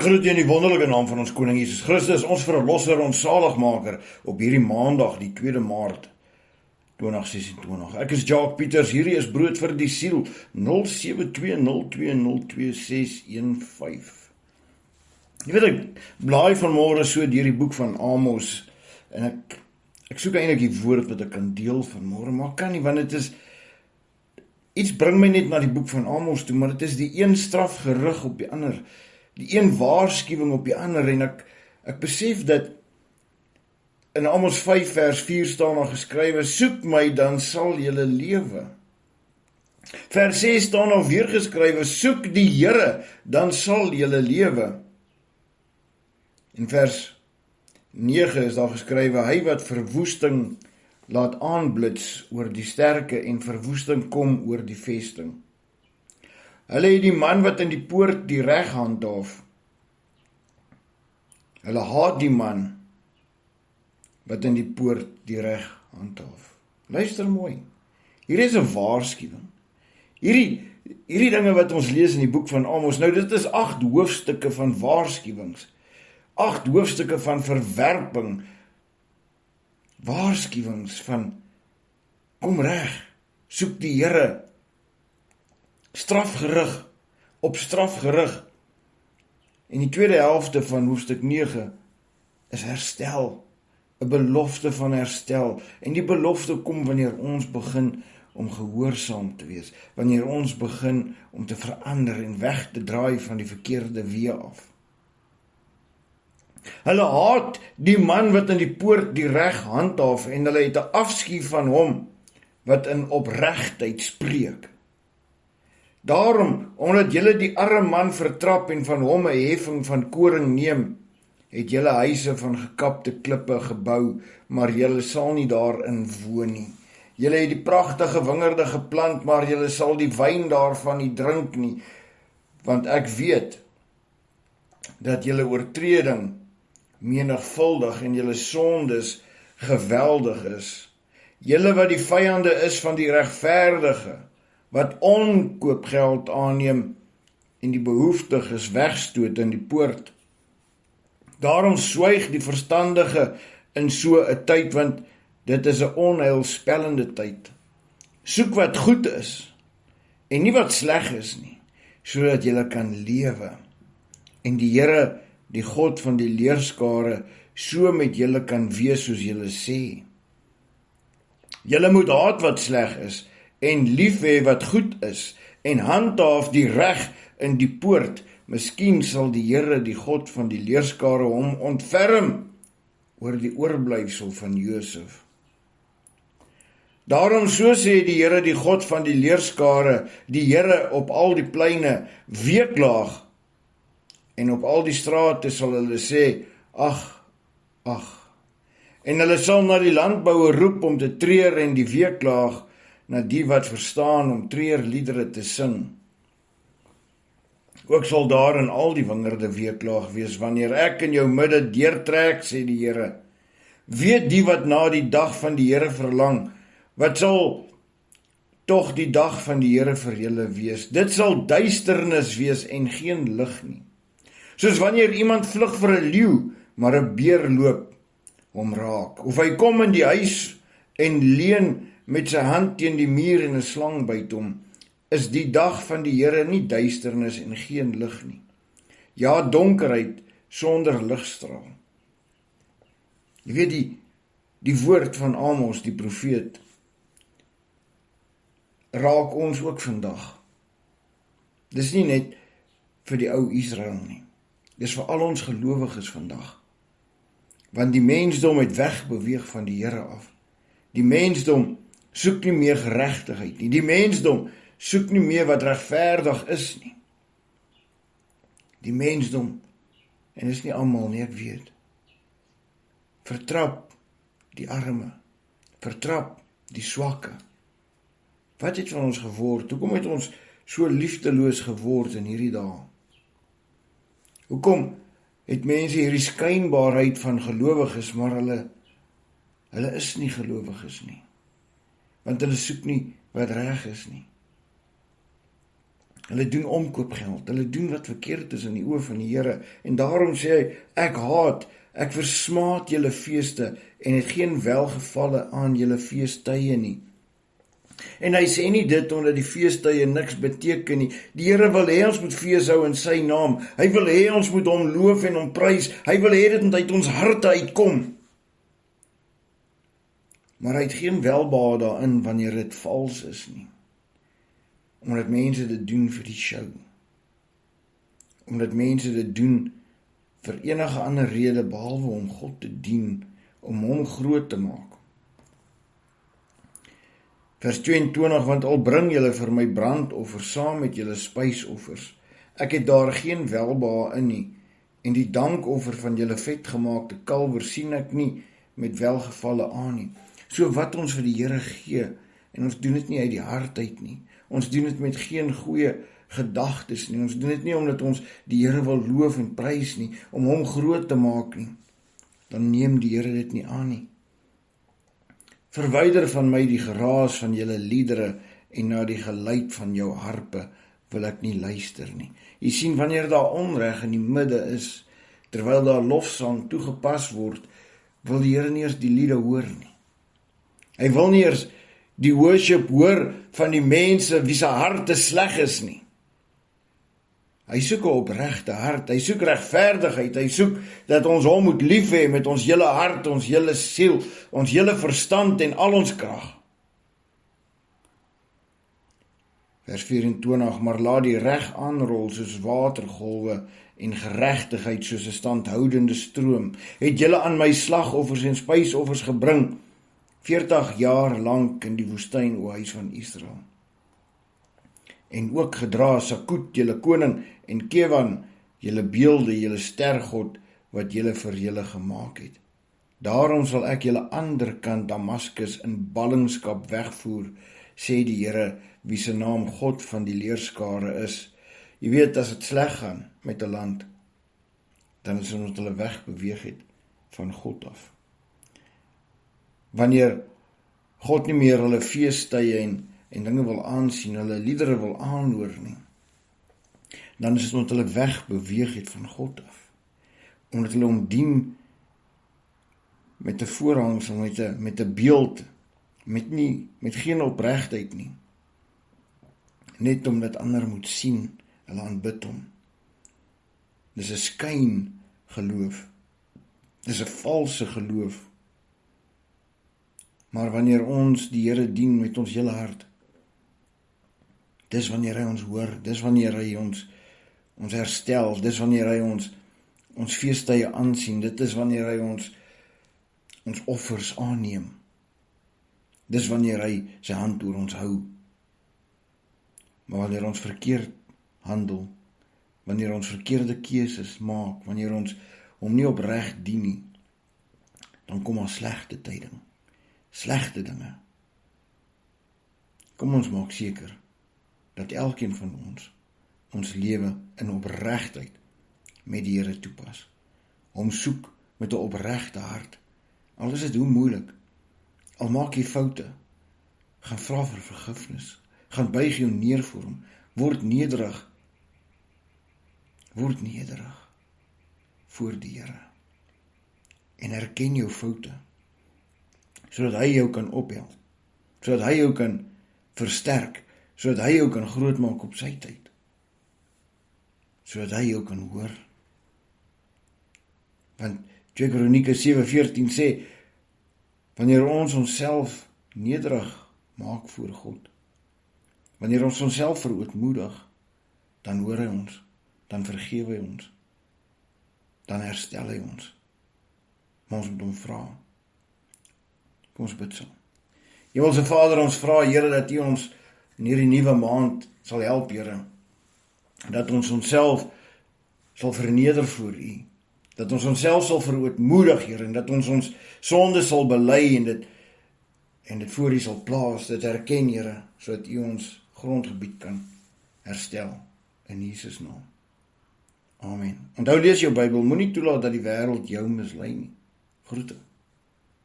Ek groet u in die wonderlike naam van ons Koning Jesus Christus, ons verlosser, ons zaligmaker, op hierdie maandag, die 2 Maart 2026. Ek is Jacques Pieters, hierdie is Brood vir die Siel, 0720202615. Jy weet, ek blaai vanmôre so deur die boek van Amos, en ek soek eintlik die woord wat ek kan deel vanmôre, maar kan nie, want dit is, iets bring my net na die boek van Amos toe, maar dit is die een strafgerig op die ander, die een waarskuwing op die ander, en ek besef dat in Amos 5 vers 4 staan daar geskrywe, soek my, dan sal julle lewe. Vers 6 staan daar weer geskrywe, soek die Here, dan sal julle lewe. In vers 9 is daar geskrywe, hy wat verwoesting laat aanblits oor die sterke en verwoesting kom oor die vesting. Hulle het die man wat in die poort die reg handhaaf. Hulle haat die man wat in die poort die reg handhaaf. Luister mooi. Hier is 'n waarskuwing. Hierdie dinge wat ons lees in die boek van Amos, nou dit is 8 hoofstukke van waarskuwings. 8 hoofstukke van verwerping. Waarskuwings van kom reg, soek die Here. Strafgerig, op strafgerig. En die tweede helfte van hoofstuk 9 is herstel, 'n belofte van herstel. En die belofte kom wanneer ons begin om gehoorsaam te wees, wanneer ons begin om te verander en weg te draai van die verkeerde weë af. Hulle haat die man wat in die poort die reg handhaaf en hulle het 'n afskuw van hom wat in opregtheid spreek. Daarom, omdat julle die arme man vertrap en van hom 'n heffing van koring neem, het julle huise van gekapte klippe gebou, maar julle sal nie daarin woon nie. Julle het die pragtige wingerde geplant, maar julle sal die wyn daarvan nie drink nie, want ek weet dat julle oortreding menigvuldig en julle sondes geweldig is. Julle wat die vyande is van die regverdige, wat onkoopgeld aanneem en die behoeftiges wegstoot in die poort. Daarom swyg die verstandige in so 'n tyd, want dit is 'n onheilspellende tyd. Soek wat goed is en nie wat sleg is nie, sodat jy kan lewe en die Here, die God van die leerskare, so met julle kan wees soos julle sê. Julle moet haat wat sleg is en lief hê wat goed is en handhaaf die reg in die poort. Miskien sal die Here, die God van die leerskare, hom ontferm oor die oorblyfsel van Josef. Daarom so sê die Here, die God van die leerskare, die Here op al die pleine weeklaag, en op al die strate sal hulle sê, ag, en hulle sal na die landbouer roep om te treur en die weeklaag na die wat verstaan om treurliedere te sing. Ook sal daar in al die wingerde weeklaag wees, wanneer ek in jou midde deurtrek, sê die Here. Weet die wat na die dag van die Here verlang, wat sal tog die dag van die Here vir julle wees? Dit sal duisternis wees en geen lig nie. Soos wanneer iemand vlug vir 'n leeu, maar 'n beer loop hom raak. Of hy kom in die huis en leun met sy hand teen die muur en 'n slang byt hom, is die dag van die Here nie duisternis en geen lig nie. Ja, donkerheid sonder ligstraal. Jy weet die woord van Amos, die profeet, raak ons ook vandag. Dis nie net vir die ou Israel nie. Dis vir al ons gelowiges vandag. Want die mensdom het wegbeweeg van die Here af. Die mensdom soek nie meer geregtigheid nie. Die mensdom soek nie meer wat regverdig is nie. Die mensdom, en is nie almal nie, ek weet, vertrap die arme, vertrap die swakke. Wat het van ons geword? Hoekom het ons so liefdeloos geword in hierdie dae? Hoekom het mense hierdie skynbaarheid van gelowiges, maar hulle is nie gelowiges nie, want hulle soek nie wat reg is nie. Hulle doen omkoopgeld, hulle doen wat verkeerd is in die oë van die Here, en daarom sê hy, ek versmaad julle feeste, en het geen welgevalle aan julle feestuie nie. En hy sê nie dit omdat die feestuie niks beteken nie. Die Here wil hê ons moet fees hou in sy naam. Hy wil hê ons moet hom loof en hom prys. Hy wil hê dit moet uit ons harte uitkom. Maar hy het geen welbehae daarin wanneer dit vals is nie. Omdat mense dit doen vir die show. Omdat mense dit doen vir enige ander rede behalwe om God te dien, om hom groot te maak. Vers 22, want al bring julle vir my brandoffers saam met julle spysoffers, ek het daar geen welbehae in nie, en die dankoffer van julle vetgemaakte kalwer sien ek nie met welgevalle aan nie. So wat ons vir die Here gee, en ons doen dit nie uit die hart uit nie, ons doen dit met geen goeie gedagtes nie, ons doen dit nie omdat ons die Here wil loof en prys nie, om hom groot te maak nie, dan neem die Here dit nie aan nie. Verwyder van my die geraas van julle liedere en na die geluid van jou harpe wil ek nie luister nie. Jy sien, wanneer daar onreg in die midde is, terwyl daar lofsang toegepas word, wil die Here nie eers die liede hoor nie. Hy wil nie eers die worship hoor van die mense wie se harte sleg is nie. Hy soek 'n opregte hart, hy soek regverdigheid, hy soek dat ons hom moet lief hê met ons hele hart, ons hele siel, ons hele verstand en al ons krag. Vers 24, maar laat die reg aanrol soos watergolwe en geregtigheid soos 'n standhoudende stroom. Het julle aan my slagoffers en spysoffers gebring, 40 jaar lank in die woestyn, o huis van Israel. En ook gedra Sakut, julle koning, en Kewan, julle beelde, julle stergod, wat julle vir julle gemaak het. Daarom sal ek julle ander kant Damaskus in ballingskap wegvoer, sê die Here, wie se naam God van die leerskare is. Jy weet, as dit sleg gaan met 'n land, dan is dit omdat hulle wegbeweeg het van God af. Wanneer God nie meer hulle feestuie en dinge wil aansien, hulle liedere wil aanhoor nie, dan is dit omdat hulle wegbeweeg het van God af. Omdat hulle hom dien met 'n voorhangsel, met 'n beeld, met geen opregtheid nie. Net omdat ander moet sien, hulle aanbid hom. Dis 'n skyn geloof. Dis 'n valse geloof. Maar wanneer ons die Here dien met ons hele hart, dis wanneer hy ons hoor, dis wanneer hy ons herstel, dis wanneer hy ons feestuie aansien, dit is wanneer hy ons offers aanneem. Dis wanneer hy sy hand oor ons hou. Maar wanneer ons verkeerd handel, wanneer ons verkeerde keuses maak, wanneer ons hom nie opreg dien nie, dan kom ons slegte tyding, slegte dinge. Kom ons maak seker dat elkeen van ons lewe in opregtheid met die Here toepas. Hom soek met 'n opregte hart. Al is dit hoe moeilik, al maak jy foute, gaan vra vir vergifnis, gaan buig jou neer voor hom, word nederig voor die Here en erken jou foute, sodat hy jou kan ophelp, sodat hy jou kan versterk, sodat hy jou kan grootmaak op sy tyd, sodat hy jou kan hoor. Want 2 Kronieke 7:14 sê, wanneer ons onsself nederig maak voor God, wanneer ons onsself verootmoedig, dan hoor hy ons, dan vergewe hy ons, dan herstel hy ons. Maar ons moet hom vra. Kom ons bid saam. Hemelse Vader, ons vra, Here, dat U ons in hierdie nuwe maand sal help, Here, dat ons onsself sal verneder voor U, dat ons onsself sal verootmoedig, Here, en dat ons sonde sal bely en dit voor U sal plaas, dit erken, Here, sodat U ons grondgebied kan herstel, in Jesus naam. Amen. Onthou, lees jou Bybel, moenie toelaat dat die wêreld jou mislei nie. Groete.